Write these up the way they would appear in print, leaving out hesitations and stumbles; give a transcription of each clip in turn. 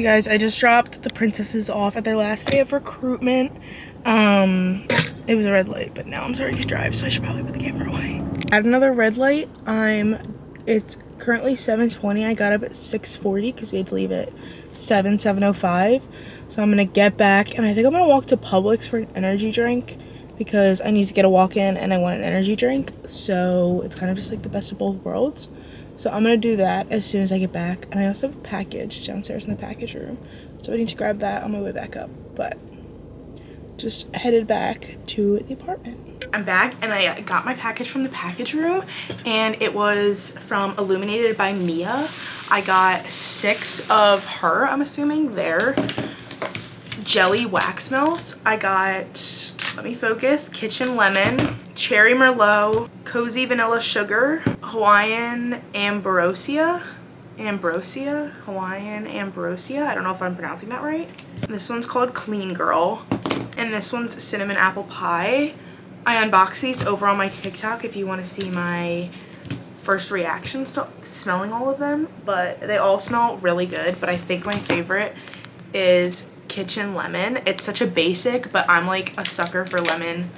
Hey guys, I just dropped the princesses off at their last day of recruitment. It was a red light, but now I'm starting to drive, so I should probably put the camera away. At another red light, it's currently 7:20. I got up at 6:40 because we had to leave at 7:05. So I'm gonna get back, and I think I'm gonna walk to Publix for an energy drink because I need to get a walk-in and I want an energy drink. So it's kind of just like the best of both worlds. So I'm gonna do that as soon as I get back. And I also have a package downstairs in the package room. So I need to grab that on my way back up. But just headed back to the apartment. I'm back and I got my package from the package room, and it was from Illuminated by Mia. I got 6 of her, I'm assuming, their jelly wax melts. I got, let me focus, Kitchen Lemon, Cherry Merlot, Cozy Vanilla Sugar, Hawaiian Ambrosia, Hawaiian Ambrosia. I don't know if I'm pronouncing that right. This one's called Clean Girl, and this one's Cinnamon Apple Pie. I unboxed these over on my TikTok if you want to see my first reactions to smelling all of them, but they all smell really good. But I think my favorite is Kitchen Lemon. It's such a basic, but I'm like a sucker for lemon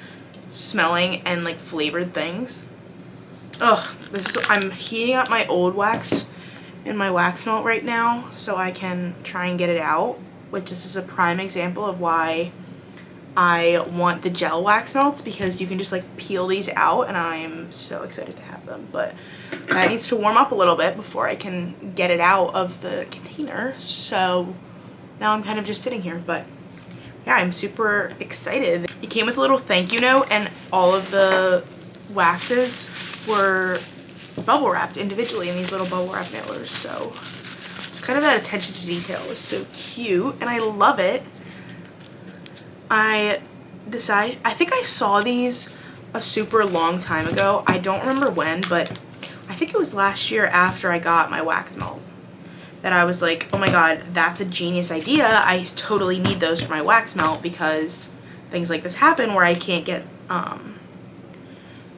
smelling and like flavored things. Ugh, I'm heating up my old wax in my wax melt right now so I can try and get it out, which this is a prime example of why I want the gel wax melts, because you can just like peel these out, and I'm so excited to have them. But that needs to warm up a little bit before I can get it out of the container. So now I'm kind of just sitting here, but yeah, I'm super excited. It came with a little thank you note, and all of the waxes were bubble wrapped individually in these little bubble wrap mailers. So it's kind of that attention to detail is so cute, and I love it. I think I saw these a super long time ago. I don't remember when, but I think it was last year after I got my wax melt that I was like, oh my god, that's a genius idea. I totally need those for my wax melt, because things like this happen where I can't get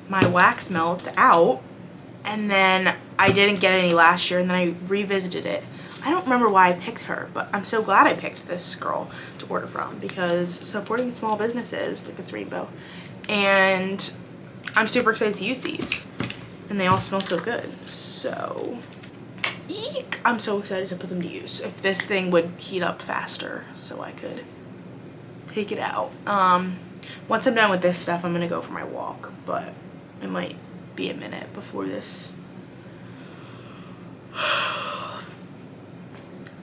my wax melts out. And then I didn't get any last year, and then I revisited it. I don't remember why I picked her, but I'm so glad I picked this girl to order from, because supporting small businesses, like it's Rainbow. And I'm super excited to use these, and they all smell so good. So eek, I'm so excited to put them to use. If this thing would heat up faster so I could take it out. Once I'm done with this stuff, I'm gonna go for my walk, but it might be a minute before this.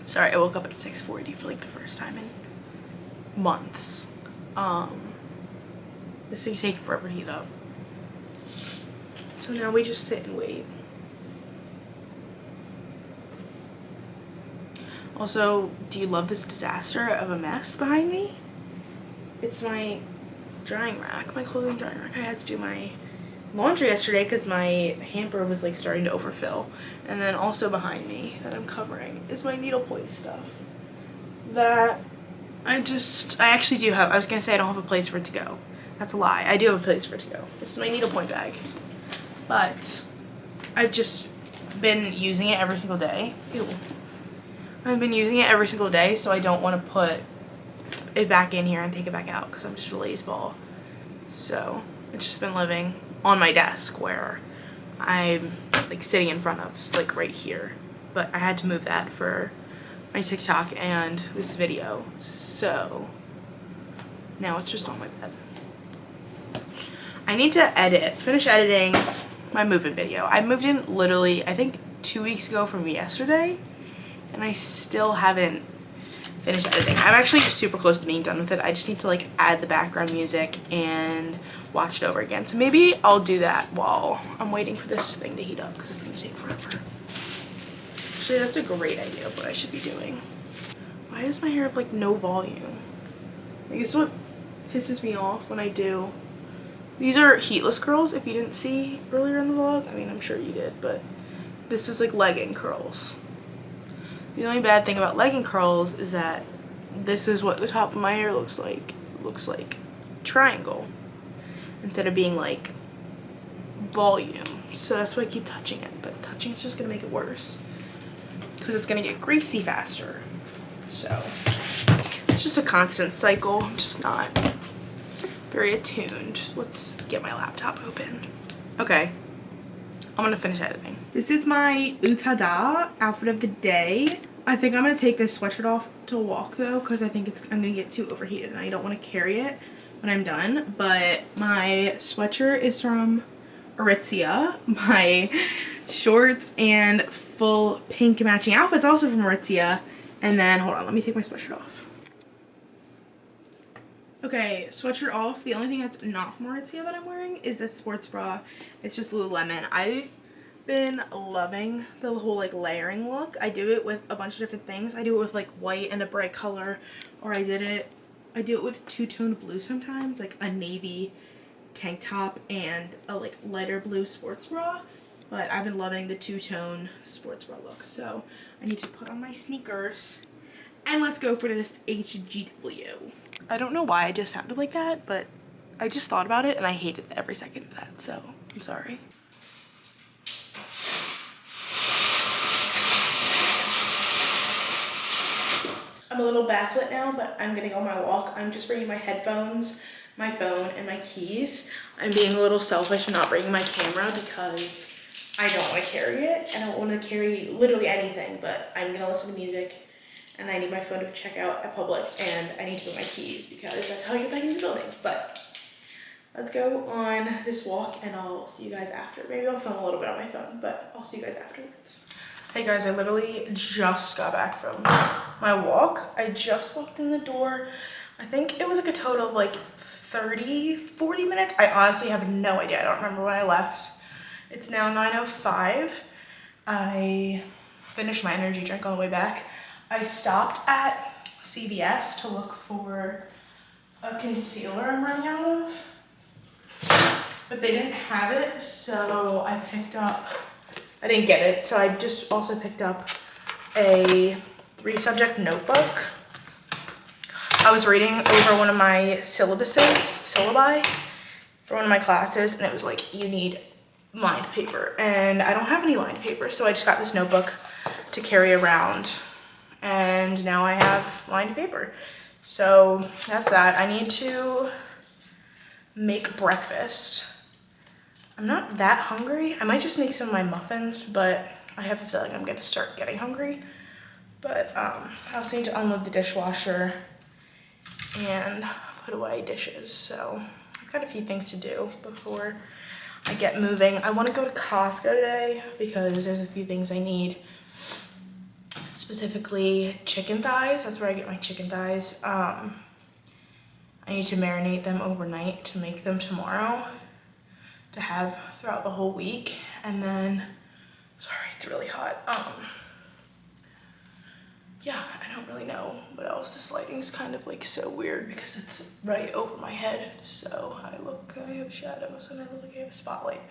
Sorry, I woke up at 6:40 for like the first time in months. This thing's taking forever to heat up. So now we just sit and wait. Also, do you love this disaster of a mess behind me? It's my drying rack, my clothing drying rack. I had to do my laundry yesterday because my hamper was like starting to overfill. And then also behind me that I'm covering is my needlepoint stuff that I actually do have. I was gonna say I don't have a place for it to go. That's a lie. I do have a place for it to go. This is my needlepoint bag, but I've just been using it every single day. Ew. I've been using it every single day, so I don't want to put it back in here and take it back out because I'm just a lazeball. So it's just been living on my desk where I'm like sitting in front of, like right here. But I had to move that for my TikTok and this video. So now it's just on my bed. I need to finish editing my move-in video. I moved in literally, I think 2 weeks ago from yesterday, and I still haven't finished editing. I'm actually super close to being done with it. I just need to like add the background music and watch it over again. So maybe I'll do that while I'm waiting for this thing to heat up, because it's gonna take forever. Actually, that's a great idea of what I should be doing. Why does my hair have like no volume? I guess what pisses me off when I do. These are heatless curls, if you didn't see earlier in the vlog. I mean, I'm sure you did, but this is like legging curls. The only bad thing about legging curls is that this is what the top of my hair looks like. It looks like triangle instead of being like volume. So that's why I keep touching it, but touching is just gonna make it worse because it's gonna get greasy faster. So it's just a constant cycle. I'm just not very attuned. Let's get my laptop open. Okay, I'm gonna finish editing. This is my Utada outfit of the day. I think I'm gonna take this sweatshirt off to walk though, because I think I'm gonna get too overheated and I don't want to carry it when I'm done. But my sweatshirt is from Aritzia. My shorts and full pink matching outfits also from Aritzia. And then, hold on, let me take my sweatshirt off. Okay, sweatshirt off. The only thing that's not from Aritzia that I'm wearing is this sports bra. It's just Lululemon. I've been loving the whole like layering look. I do it with a bunch of different things. I do it with like white and a bright color, or I do it with two-toned blue sometimes, like a navy tank top and a like lighter blue sports bra. But I've been loving the two-tone sports bra look. So I need to put on my sneakers and let's go for this HGW. I don't know why I just sounded like that, but I just thought about it and I hated every second of that, so I'm sorry. I'm a little backlit now, but I'm gonna go on my walk. I'm just bringing my headphones, my phone, and my keys. I'm being a little selfish and not bringing my camera because I don't want to carry it. I don't want to carry literally anything, but I'm gonna listen to music and I need my phone to check out at Publix and I need to bring my keys because that's how I get back into the building. But let's go on this walk and I'll see you guys after. Maybe I'll film a little bit on my phone, but I'll see you guys afterwards. Hey guys, I literally just got back from my walk. I just walked in the door. I think it was like a total of like 30, 40 minutes. I honestly have no idea. I don't remember when I left. It's now 9:05. I finished my energy drink on the way back. I stopped at CVS to look for a concealer I'm running out of, but they didn't have it, so I didn't get it, so I just also picked up a 3-subject notebook. I was reading over one of my syllabi, for one of my classes, and it was like, you need lined paper, and I don't have any lined paper, so I just got this notebook to carry around, and now I have lined paper. So that's that. I need to make breakfast. I'm not that hungry. I might just make some of my muffins, but I have a feeling I'm gonna start getting hungry. But I also need to unload the dishwasher and put away dishes. So I've got a few things to do before I get moving. I wanna go to Costco today because there's a few things I need. Specifically chicken thighs. That's where I get my chicken thighs. I need to marinate them overnight to make them tomorrow to have throughout the whole week. And then, sorry, it's really hot. Yeah, I don't really know what else. This lighting's kind of like so weird because it's right over my head. So I have shadows and I look like I have a spotlight.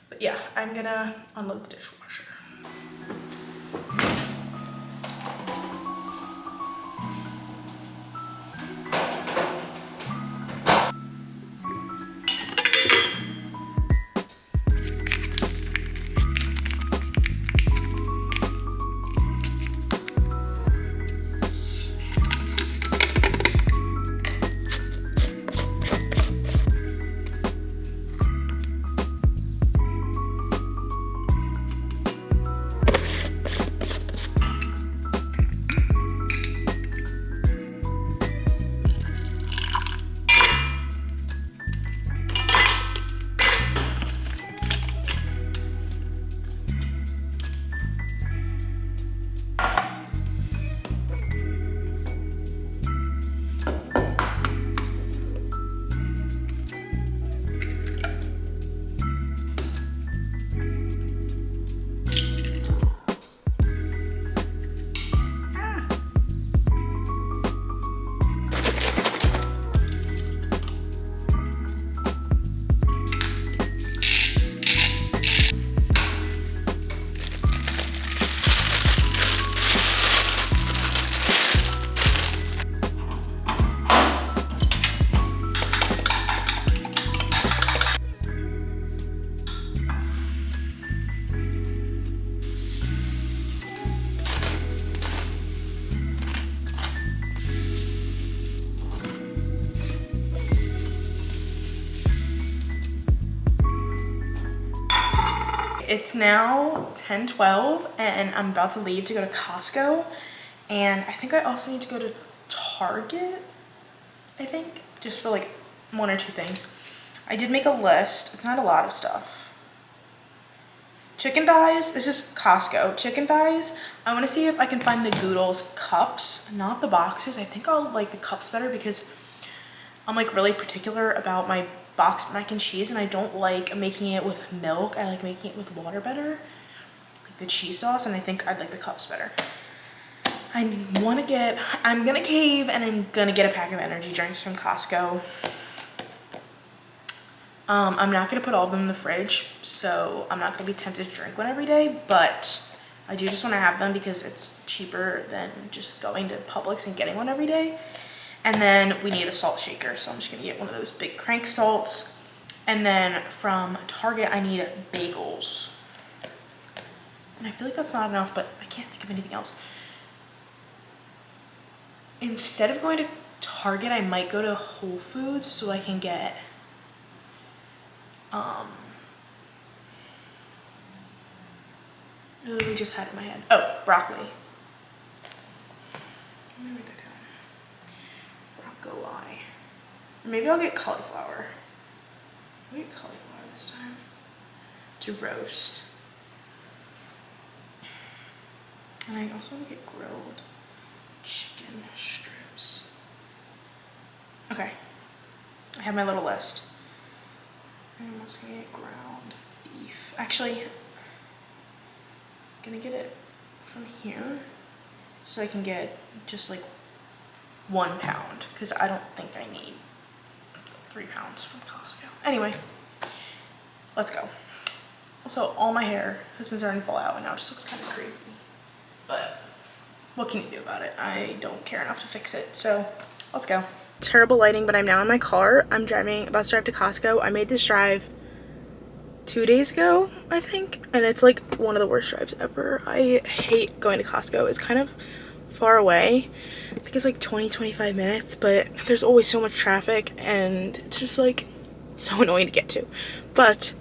But yeah, I'm gonna unload the dishwasher. it's now 10:12 and I'm about to leave to go to Costco. And I think I also need to go to Target, I think, just for like 1 or 2 things. I did make a list. It's not a lot of stuff. Chicken thighs, this is Costco. Chicken thighs, I wanna see if I can find the Goodles cups, not the boxes. I think I'll like the cups better because I'm like really particular about my boxed mac and cheese, and I don't like making it with milk. I like making it with water better, like the cheese sauce, and I think I'd like the cups better. I'm gonna cave and I'm gonna get a pack of energy drinks from Costco. I'm not gonna put all of them in the fridge, so I'm not gonna be tempted to drink one every day, but I do just wanna have them because it's cheaper than just going to Publix and getting one every day. And then we need a salt shaker, so I'm just gonna get one of those big crank salts. And then from Target, I need bagels. And I feel like that's not enough, but I can't think of anything else. Instead of going to Target, I might go to Whole Foods so I can get we just had it in my head. Oh, broccoli. Let me write that down. Broccoli. Maybe I'll get cauliflower. I'll get cauliflower this time to roast. And I also want to get grilled chicken strips. Okay, I have my little list. And I'm also gonna get ground beef. Actually, I'm gonna get it from here so I can get just like 1 pound because I don't think I need 3 pounds from Costco. Anyway, let's go. Also, all my hair has been starting to fall out and now it just looks kind of crazy. But what can you do about it? I don't care enough to fix it, so let's go. Terrible lighting, but I'm now in my car. I'm about to drive to Costco. I made this drive 2 days ago, I think, and it's like one of the worst drives ever. I hate going to Costco. It's kind of far away. I think it's like 20-25 minutes, but there's always so much traffic and it's just like so annoying to get to. But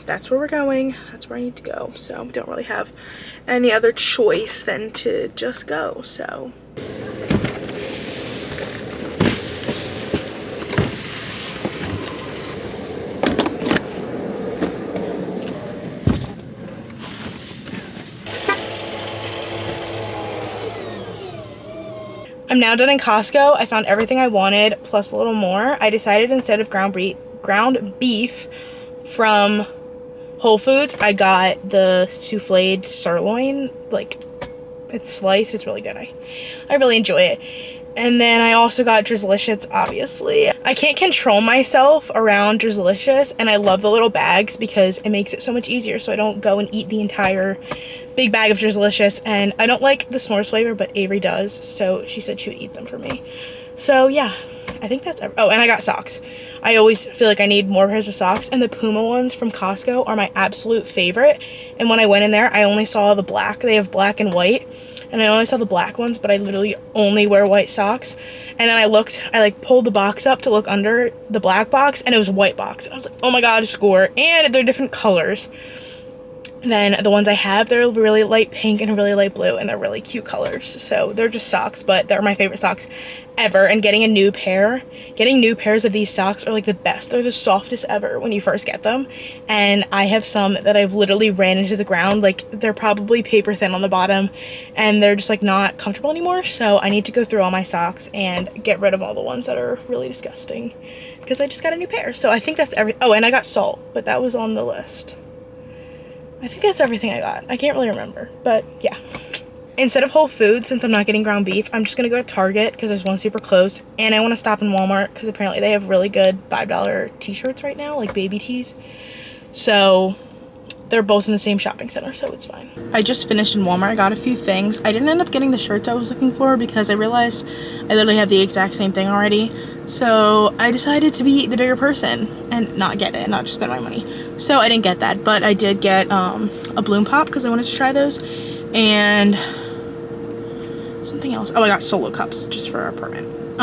that's where we're going. That's where I need to go. So we don't really have any other choice than to just go. So I'm now done in Costco. I found everything I wanted plus a little more. I decided instead of ground beef from Whole Foods, I got the souffled sirloin. Like, it's sliced. It's really good. I really enjoy it. And then I also got Drizzlicious, obviously. I can't control myself around Drizzlicious, and I love the little bags because it makes it so much easier so I don't go and eat the entire big bag of Drizzlicious. And I don't like the s'mores flavor, but Avery does, so she said she would eat them for me. So yeah, I think that's oh, and I got socks. I always feel like I need more pairs of socks, and the Puma ones from Costco are my absolute favorite. And when I went in there, I only saw the black. They have black and white, and I only saw the black ones, but I literally only wear white socks. And then I like pulled the box up to look under the black box, and it was a white box. And I was like, oh my god, score. And they're different colors than the ones I have. They're really light pink and really light blue, and they're really cute colors. So they're just socks, but they're my favorite socks ever. And getting new pairs of these socks are like the best. They're the softest ever when you first get them. And I have some that I've literally ran into the ground. Like, they're probably paper thin on the bottom, and they're just like not comfortable anymore. So I need to go through all my socks and get rid of all the ones that are really disgusting because I just got a new pair. So I think that's oh, and I got salt, but that was on the list. I think that's everything I got. I can't really remember, but yeah. Instead of Whole Foods, since I'm not getting ground beef, I'm just gonna go to Target because there's one super close, and I want to stop in Walmart because apparently they have really good $5 t-shirts right now, like baby tees. So they're both in the same shopping center, so it's fine. I just finished in Walmart. I got a few things. I didn't end up getting the shirts I was looking for because I realized I literally have the exact same thing already. So I decided to be the bigger person and not get it and not just spend my money. So I didn't get that, but I did get a Bloom Pop because I wanted to try those, and something else. Oh, I got Solo cups just for our apartment.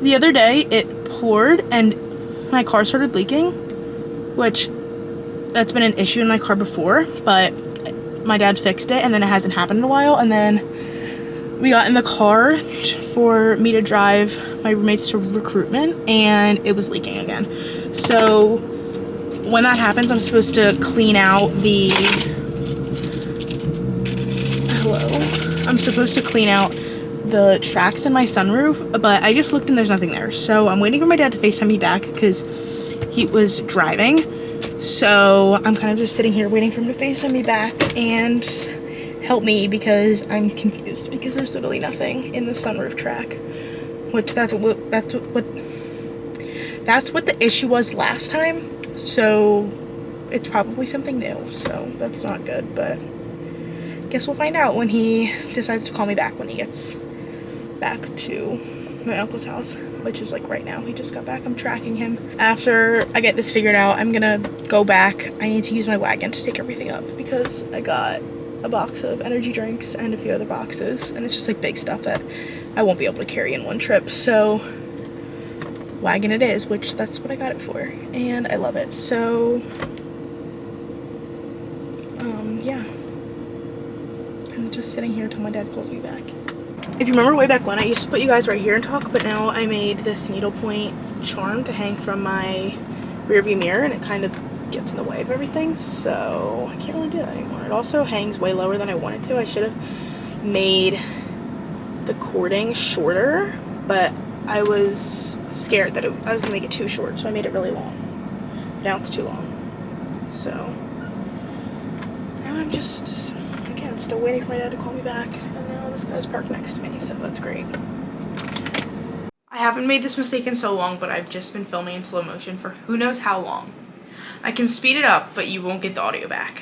The other day it poured and my car started leaking, which that's been an issue in my car before, but my dad fixed it, and then it hasn't happened in a while. And then we got in the car for me to drive my roommates to recruitment, and it was leaking again. So when that happens, I'm supposed to clean out the I'm supposed to clean out the tracks in my sunroof, but I just looked and there's nothing there. So I'm waiting for my dad to FaceTime me back because he was driving. So I'm kind of just sitting here waiting for him to FaceTime me back and help me, because I'm confused because there's literally nothing in the sunroof track, which that's what the issue was last time. So it's probably something new, so that's not good, but guess we'll find out when he decides to call me back when he gets back to my uncle's house, which is like right now. He just got back. I'm tracking him. After I get this figured out, I'm gonna go back. I need to use my wagon to take everything up because I got a box of energy drinks and a few other boxes, and it's just like big stuff that I won't be able to carry in one trip. So wagon it is, which that's what I got it for, and I love it. So yeah, I'm just sitting here until my dad calls me back. If you remember way back when, I used to put you guys right here and talk, but now I made this needlepoint charm to hang from my rear view mirror, and it kind of gets in the way of everything, so I can't really do that anymore. It also hangs way lower than I wanted to. I should have made the cording shorter, but I was scared that I was gonna make it too short, so I made it really long. Now it's too long. So now I'm just again still waiting for my dad to call me back, and now this guy's parked next to me, so that's great. I haven't made this mistake in so long, but I've just been filming in slow motion for who knows how long. I can speed it up, but you won't get the audio back.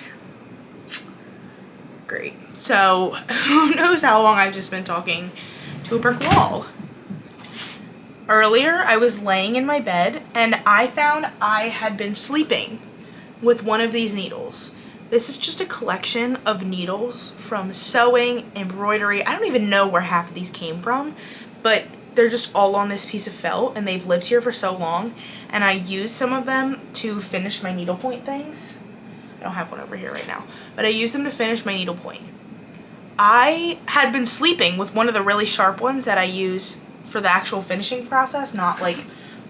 Great. So who knows how long I've just been talking to a brick wall. Earlier, I was laying in my bed and I found I had been sleeping with one of these needles. This is just a collection of needles from sewing, embroidery. I don't even know where half of these came from, but they're just all on this piece of felt, and they've lived here for so long, and I used some of them to finish my needlepoint things. I don't have one over here right now, but I used them to finish my needlepoint. I had been sleeping with one of the really sharp ones that I use for the actual finishing process, not like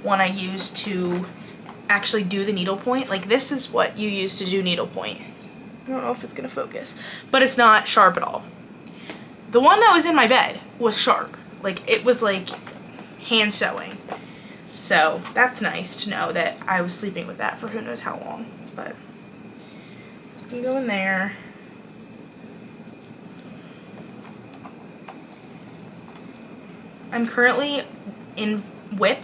one I use to actually do the needlepoint. Like, this is what you use to do needlepoint. I don't know if it's gonna focus, but it's not sharp at all. The one that was in my bed was sharp. Like, it was like hand sewing. So that's nice to know that I was sleeping with that for who knows how long. But just gonna go in there. I'm currently in Whip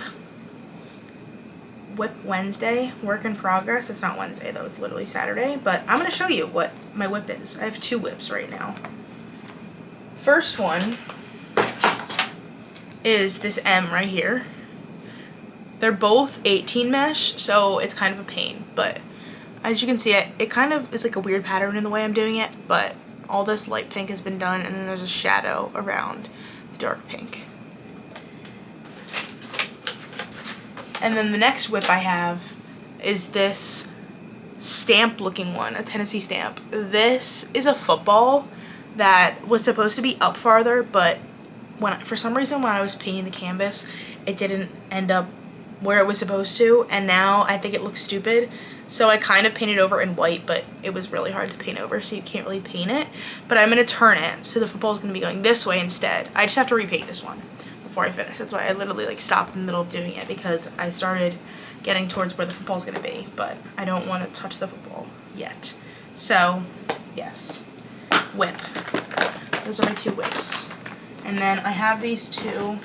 Wednesday, work in progress. It's not Wednesday though, it's literally Saturday, but I'm gonna show you what my whip is. I have two whips right now. First one is this M right here. They're both 18 mesh, so it's kind of a pain, but as you can see, it kind of is like a weird pattern in the way I'm doing it, but all this light pink has been done, and then there's a shadow around the dark pink. And then the next whip I have is this stamp looking one, a Tennessee stamp. This is a football that was supposed to be up farther, but for some reason when I was painting the canvas, it didn't end up where it was supposed to, and now I think it looks stupid. So I kind of painted over in white, but it was really hard to paint over, so you can't really paint it. But I'm gonna turn it, so the football is gonna be going this way instead. I just have to repaint this one before I finish. That's why I literally like stopped in the middle of doing it, because I started getting towards where the football's gonna be, but I don't want to touch the football yet. So yes, whip. Those are my two whips. And then I have these two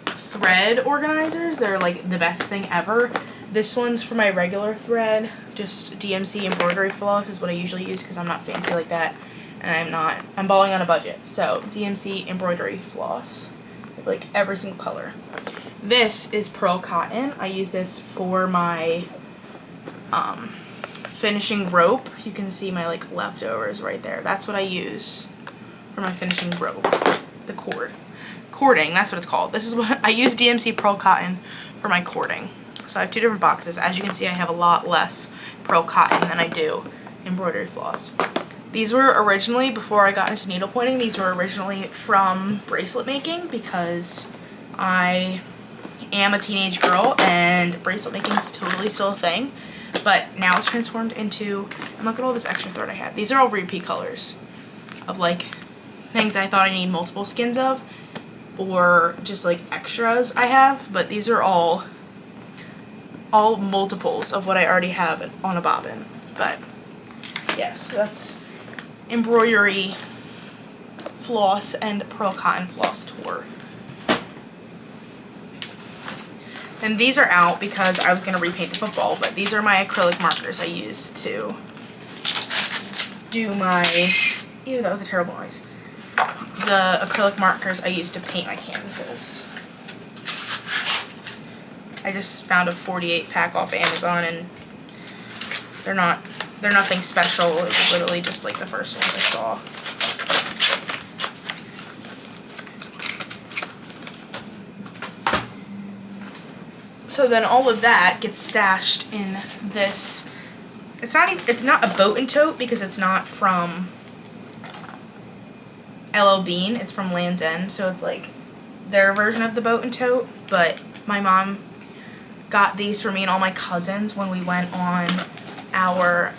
thread organizers. They're like the best thing ever. This one's for my regular thread, just DMC embroidery floss is what I usually use because I'm not fancy like that, and I'm balling on a budget. So DMC embroidery floss, like every single color. This is pearl cotton. I use this for my finishing rope. You can see my like leftovers right there. That's what I use for my finishing rope. The cording, that's what it's called. This is what I use, DMC pearl cotton for my cording. So I have 2 different boxes. As you can see, I have a lot less pearl cotton than I do embroidery floss. These were originally, before I got into needlepointing, these were originally from bracelet making because I am a teenage girl and bracelet making is totally still a thing. But now it's transformed into, and look at all this extra thread I have. These are all repeat colors of like things I thought I need multiple skins of, or just like extras I have, but these are all multiples of what I already have on a bobbin. But yes, that's embroidery floss and pearl cotton floss tour. And these are out because I was going to repaint the football, but these are my acrylic markers I use to do my, ew, that was a terrible noise. The acrylic markers I use to paint my canvases. I just found a 48 pack off Amazon and they're nothing special. It was literally just like the first one I saw. So then all of that gets stashed in this. It's not a boat and tote because it's not from LL Bean. It's from Land's End, so it's like their version of the boat and tote. But my mom got these for me and all my cousins when we went on our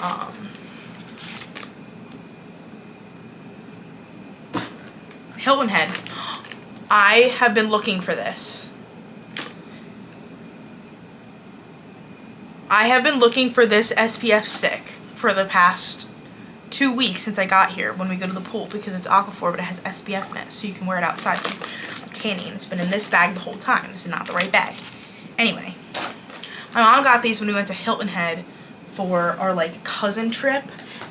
Hilton Head. I have been looking for this. I have been looking for this SPF stick for the past 2 weeks since I got here when we go to the pool because it's Aquaphor, but it has SPF in it, so you can wear it outside from tanning. It's been in this bag the whole time. This is not the right bag. Anyway, my mom got these when we went to Hilton Head for our like cousin trip,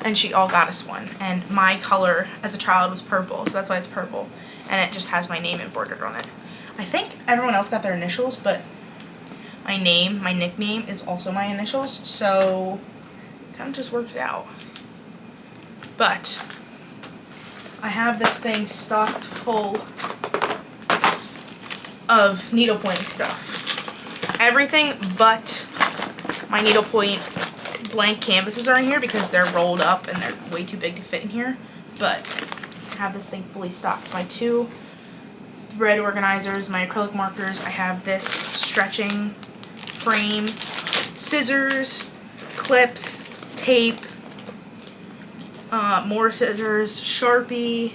and she all got us one. And my color as a child was purple, so that's why it's purple. And it just has my name embroidered on it. I think everyone else got their initials, but my name, my nickname, is also my initials, so it kind of just works out. But I have this thing stocked full of needlepoint stuff. Everything but my needlepoint blank canvases are in here because they're rolled up and they're way too big to fit in here. But I have this thing fully stocked. My 2 thread organizers, my acrylic markers, I have this stretching frame, scissors, clips, tape, more scissors, Sharpie.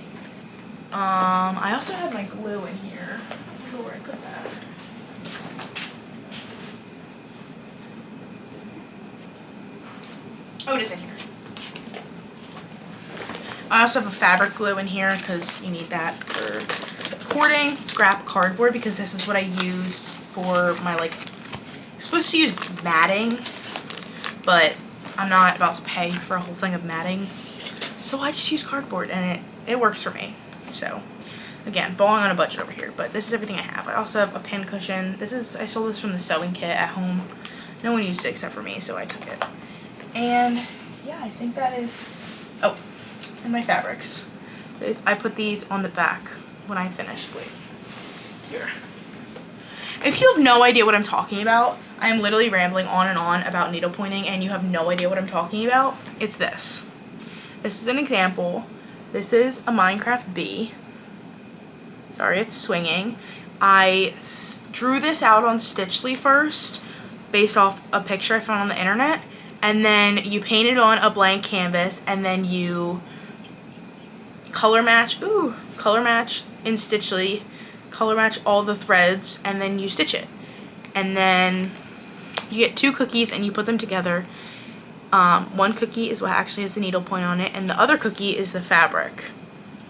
I also have my glue in here. I don't know where I put that. Oh, it is in here. I also have a fabric glue in here because you need that for cording. Scrap cardboard because this is what I use for my like. I'm supposed to use matting, but I'm not about to pay for a whole thing of matting, so I just use cardboard and it works for me. So again, balling on a budget over here, but this is everything I have. I also have a pin cushion. I sold this from the sewing kit at home. No one used it except for me, so I took it. And yeah, I think that is, oh, and my fabrics. I put these on the back when I finished. Wait, here. If you have no idea what I'm talking about, I am literally rambling on and on about needlepointing and you have no idea what I'm talking about, it's this. This is an example. This is a Minecraft bee. Sorry, it's swinging. I drew this out on Stitchly first, based off a picture I found on the internet, and then you paint it on a blank canvas, and then you color match in Stitchly, color match all the threads, and then you stitch it. And then you get 2 cookies and you put them together. One cookie is what actually has the needle point on it, and the other cookie is the fabric.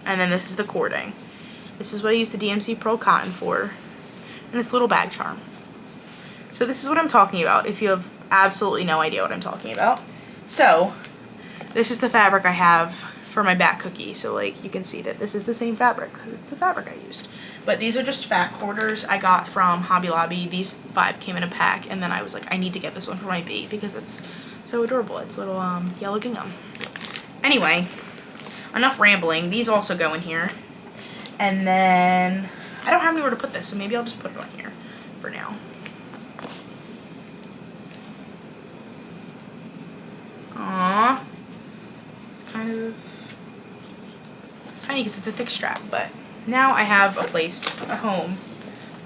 And then this is the cording. This is what I use the DMC Pearl Cotton for, and it's a little bag charm. So this is what I'm talking about if you have absolutely no idea what I'm talking about. So this is the fabric I have for my back cookie, so like you can see that this is the same fabric because it's the fabric I used. But these are just fat quarters I got from Hobby Lobby. These 5 came in a pack, and then I was like, I need to get this one for my bee because it's so adorable. It's little yellow gingham. Anyway, enough rambling. These also go in here. And then I don't have anywhere to put this, so maybe I'll just put it on here for now. tiny because it's a thick strap, but now I have a home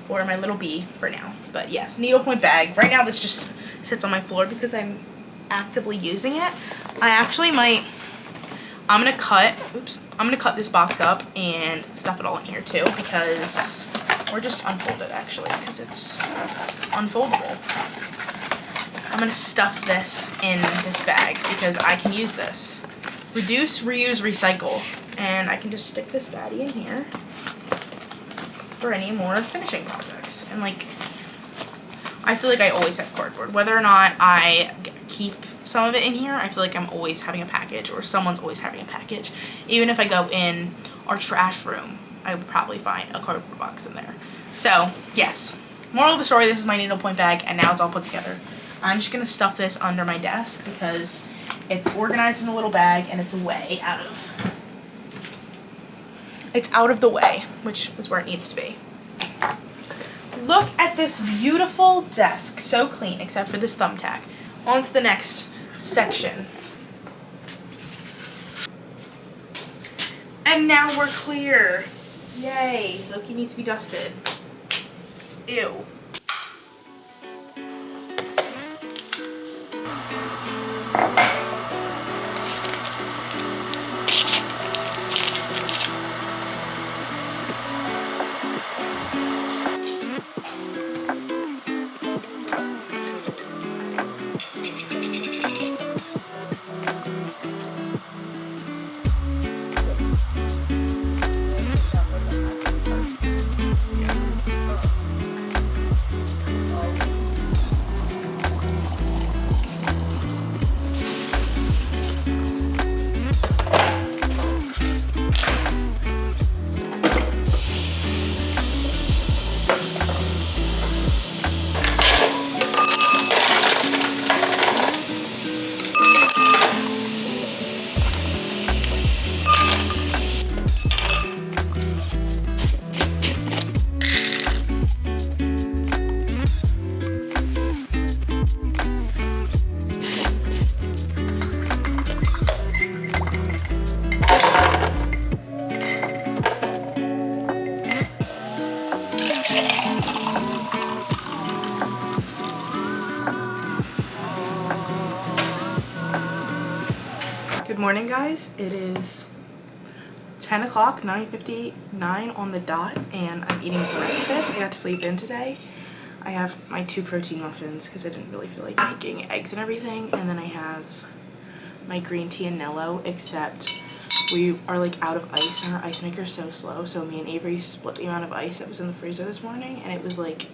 for my little bee for now. But yes, needlepoint bag. Right now this just sits on my floor because I'm actively using it. I actually might, I'm gonna cut this box up and stuff it all in here too, because, or just unfold it actually, because it's unfoldable. I'm gonna stuff this in this bag because I can use this. Reduce, reuse, recycle. And I can just stick this baddie in here for any more finishing projects. And like, I feel like I always have cardboard. Whether or not I keep some of it in here, I feel like I'm always having a package, or someone's always having a package. Even if I go in our trash room, I would probably find a cardboard box in there. So yes, moral of the story, this is my needlepoint bag and now it's all put together. I'm just gonna stuff this under my desk because it's organized in a little bag and it's out of the way, which is where it needs to be. Look at this beautiful desk, so clean except for this thumbtack. On to the next section. And now we're clear. Yay, Loki needs to be dusted. Ew. Good morning, guys. It is 10 o'clock, 9:59 on the dot, and I'm eating breakfast. I got to sleep in today. I have my 2 protein muffins because I didn't really feel like making eggs and everything, and then I have my green tea and Nello, except we are like out of ice and our ice maker is so slow, so me and Avery split the amount of ice that was in the freezer this morning, and it was like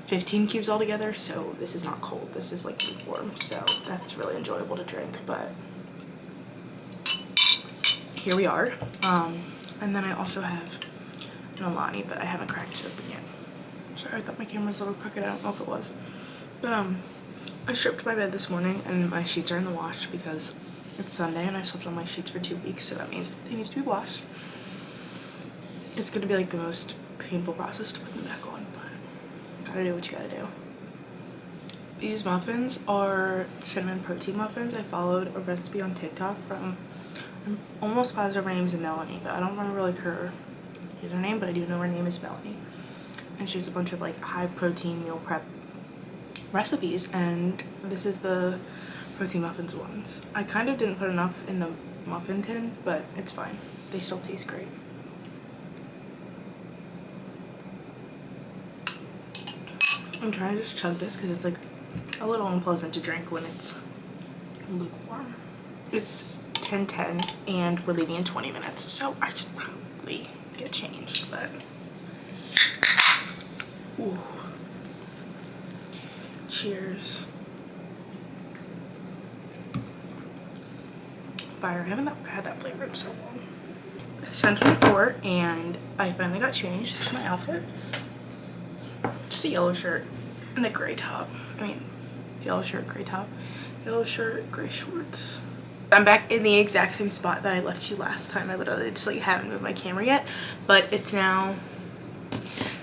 15 cubes altogether, so this is not cold, this is like lukewarm, so that's really enjoyable to drink. But here we are. And then I also have an Alani, but I haven't cracked it open yet. Sorry, I thought my camera was a little crooked, I don't know if it was. But I stripped my bed this morning and my sheets are in the wash because it's Sunday and I've slept on my sheets for 2 weeks, so that means they need to be washed. It's gonna be like the most painful process to put them back on, but gotta do what you gotta do. These muffins are cinnamon protein muffins. I followed a recipe on TikTok from, I'm almost positive her name is Melanie, but I don't remember like her username, but I do know her name is Melanie. And she has a bunch of like high protein meal prep recipes, and this is the protein muffins ones. I kind of didn't put enough in the muffin tin, but it's fine. They still taste great. I'm trying to just chug this because it's like a little unpleasant to drink when it's lukewarm. It's 10:10 and we're leaving in 20 minutes, so I should probably get changed, but ooh. Cheers. Fire. I haven't had that flavor in so long. It's 10:24 and I finally got changed. This is my outfit. Just a yellow shirt and a gray top. I mean, yellow shirt, gray top. Yellow shirt, gray shorts. I'm back in the exact same spot that I left you last time. I literally just like haven't moved my camera yet, but it's now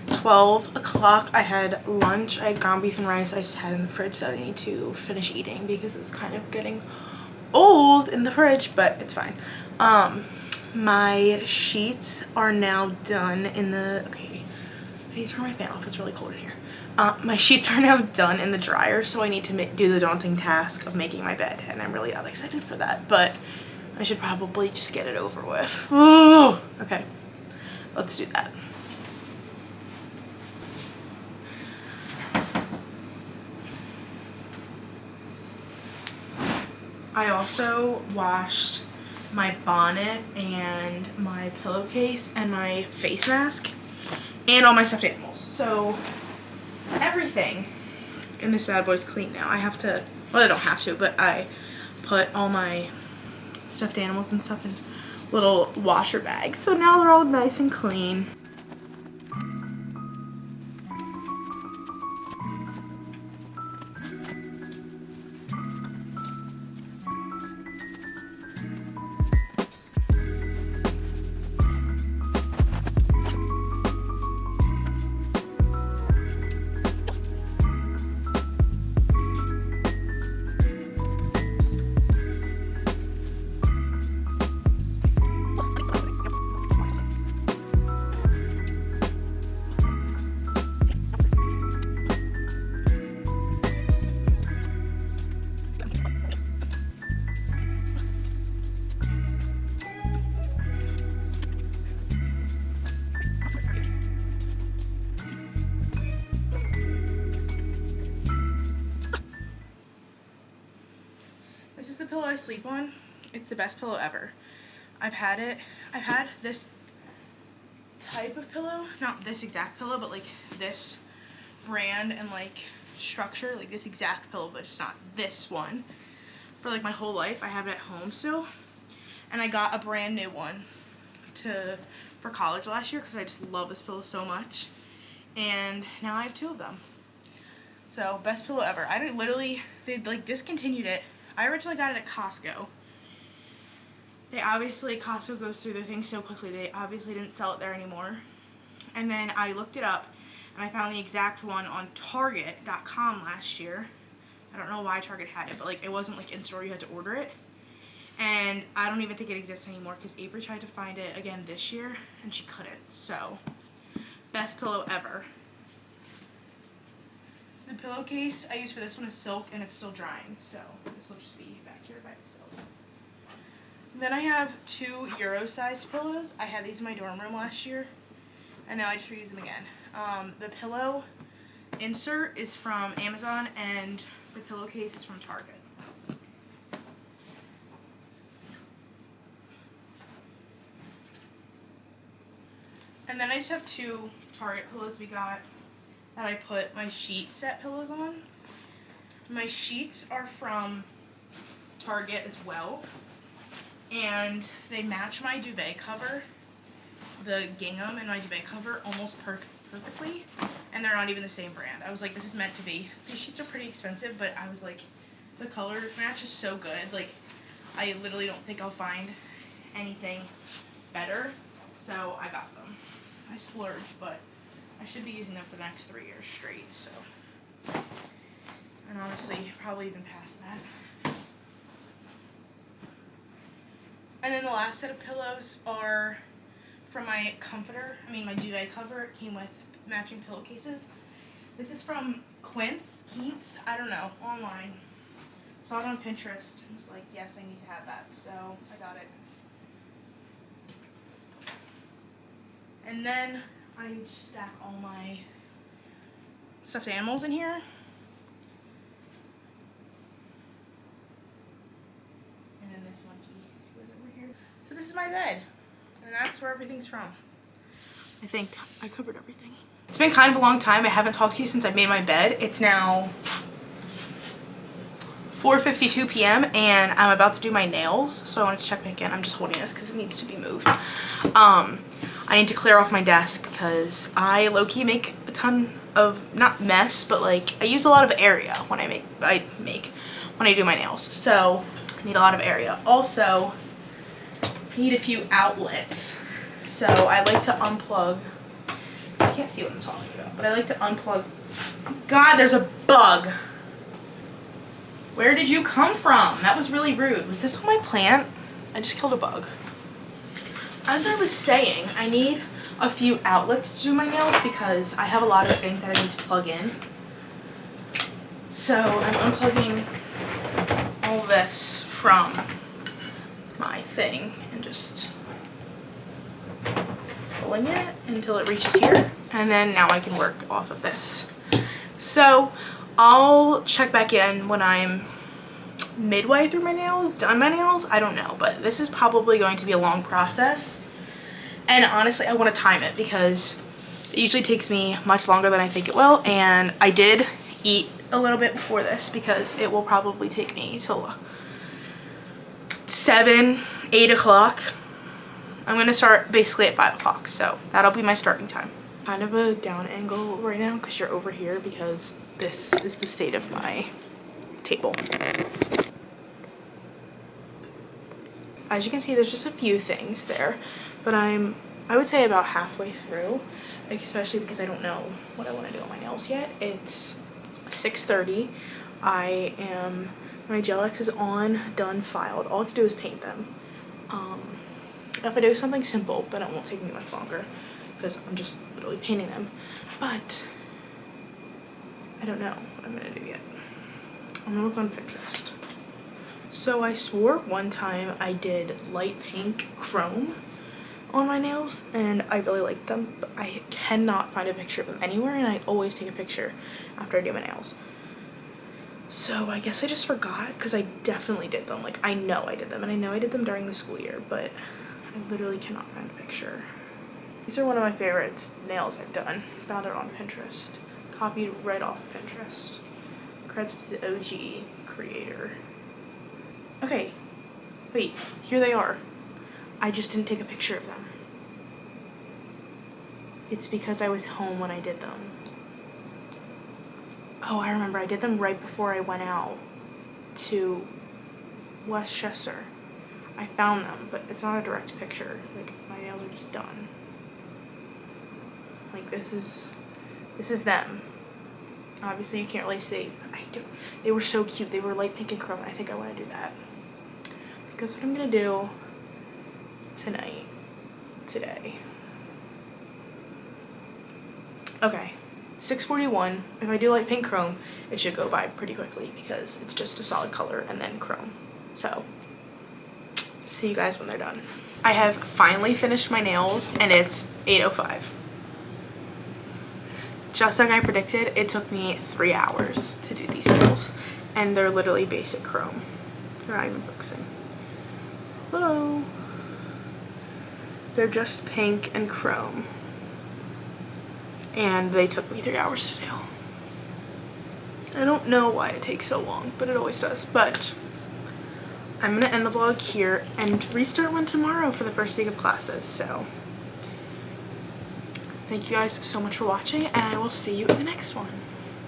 12 o'clock. I had lunch. I had ground beef and rice I just had in the fridge that I need to finish eating because it's kind of getting old in the fridge, but it's fine. My sheets are now done in the, okay, I need to turn my fan off, it's really cold in here. My sheets are now done in the dryer, so I need to do the daunting task of making my bed, and I'm really not excited for that, but I should probably just get it over with. Ooh, okay, let's do that. I also washed my bonnet and my pillowcase and my face mask and all my stuffed animals. So everything in this bad boy's clean now. I have to, well, I don't have to, but I put all my stuffed animals and stuff in little washer bags. So now they're all nice and clean. This is the pillow I sleep on. It's the best pillow ever. I've had this type of pillow, not this exact pillow, but like this brand and like structure, like this exact pillow, but just not this one, for like my whole life. I have it at home still, and I got a brand new one for college last year because I just love this pillow so much, and now I have two of them. So best pillow ever. They like discontinued it. I originally got it at Costco. Costco goes through their things so quickly, they obviously didn't sell it there anymore. And then I looked it up, and I found the exact one on Target.com last year. I don't know why Target had it, but like it wasn't like in store, you had to order it. And I don't even think it exists anymore because Avery tried to find it again this year, and she couldn't. So, best pillow ever. The pillowcase I use for this one is silk, and it's still drying, so this will just be back here by itself. Then I have two Euro-sized pillows. I had these in my dorm room last year, and now I just reuse them again. The pillow insert is from Amazon, and the pillowcase is from Target. And then I just have two Target pillows we got that I put my sheet set pillows on. My sheets are from Target as well, and they match my duvet cover, the gingham in my duvet cover, almost perfectly, and they're not even the same brand. I was like, this is meant to be. These sheets are pretty expensive, but I was like, the color match is so good. Like, I literally don't think I'll find anything better, so I got them. I splurged, but I should be using them for the next 3 years straight, so. And honestly, probably even past that. And then the last set of pillows are from my my duvet cover. It came with matching pillowcases. This is from Keats, I don't know, online. Saw it on Pinterest and was like, yes, I need to have that, so I got it. And then I just stack all my stuffed animals in here. And then this monkey goes over here. So this is my bed, and that's where everything's from. I think I covered everything. It's been kind of a long time. I haven't talked to you since I made my bed. It's now 4:52 p.m. and I'm about to do my nails, so I wanted to check back in. I'm just holding this because it needs to be moved. I need to clear off my desk because I low-key make a ton of, not mess, but like I use a lot of area when I do my nails. So I need a lot of area. Also, need a few outlets. So I like to unplug. I can't see what I'm talking about, but I like to unplug. God, there's a bug. Where did you come from? That was really rude. Was this on my plant? I just killed a bug. as I was saying, I need a few outlets to do my nails because I have a lot of things that I need to plug in. So I'm unplugging all this from my thing and just pulling it until it reaches here, and then now I can work off of this. So I'll check back in when I'm midway through my nails, done my nails, I don't know, but this is probably going to be a long process. And honestly, I want to time it because it usually takes me much longer than I think it will, and I did eat a little bit before this because it will probably take me till 7, 8 o'clock. I'm going to start basically at 5 o'clock, so that'll be my starting time. Kind of a down angle right now because you're over here because this is the state of my table. As you can see, there's just a few things there, but I would say about halfway through, like, especially because I don't know what I want to do on my nails yet. It's 6:30. My gel X is on, done, filed. All I have to do is paint them. If I do something simple, then it won't take me much longer because I'm just literally painting them. But I don't know what I'm gonna do yet. I'm gonna look on Pinterest. So I swore one time I did light pink chrome on my nails and I really liked them, but I cannot find a picture of them anywhere, and I always take a picture after I do my nails. So I guess I just forgot because I definitely did them. Like, I know I did them, and I know I did them during the school year, but I literally cannot find a picture. These are one of my favorite nails I've done. Found it on Pinterest. Copied right off Pinterest. Credits to the OG creator. Okay, wait, here they are. I just didn't take a picture of them. It's because I was home when I did them. Oh, I remember, I did them right before I went out to Westchester. I found them, but it's not a direct picture. Like, my nails are just done. Like, this is them. Obviously you can't really see, but they were so cute. They were light pink and chrome. I think I want to do that. I think that's what I'm gonna do today. Okay, 6:41. If I do light pink chrome, it should go by pretty quickly because it's just a solid color and then chrome. So, see you guys when they're done. I have finally finished my nails and it's 8:05. Just like I predicted, it took me 3 hours to do these nails, and they're literally basic chrome. They're not even focusing. Whoa. They're just pink and chrome, and they took me 3 hours to do. I don't know why it takes so long, but it always does. But I'm gonna end the vlog here and restart one tomorrow for the first week of classes. So thank you guys so much for watching, and I will see you in the next one.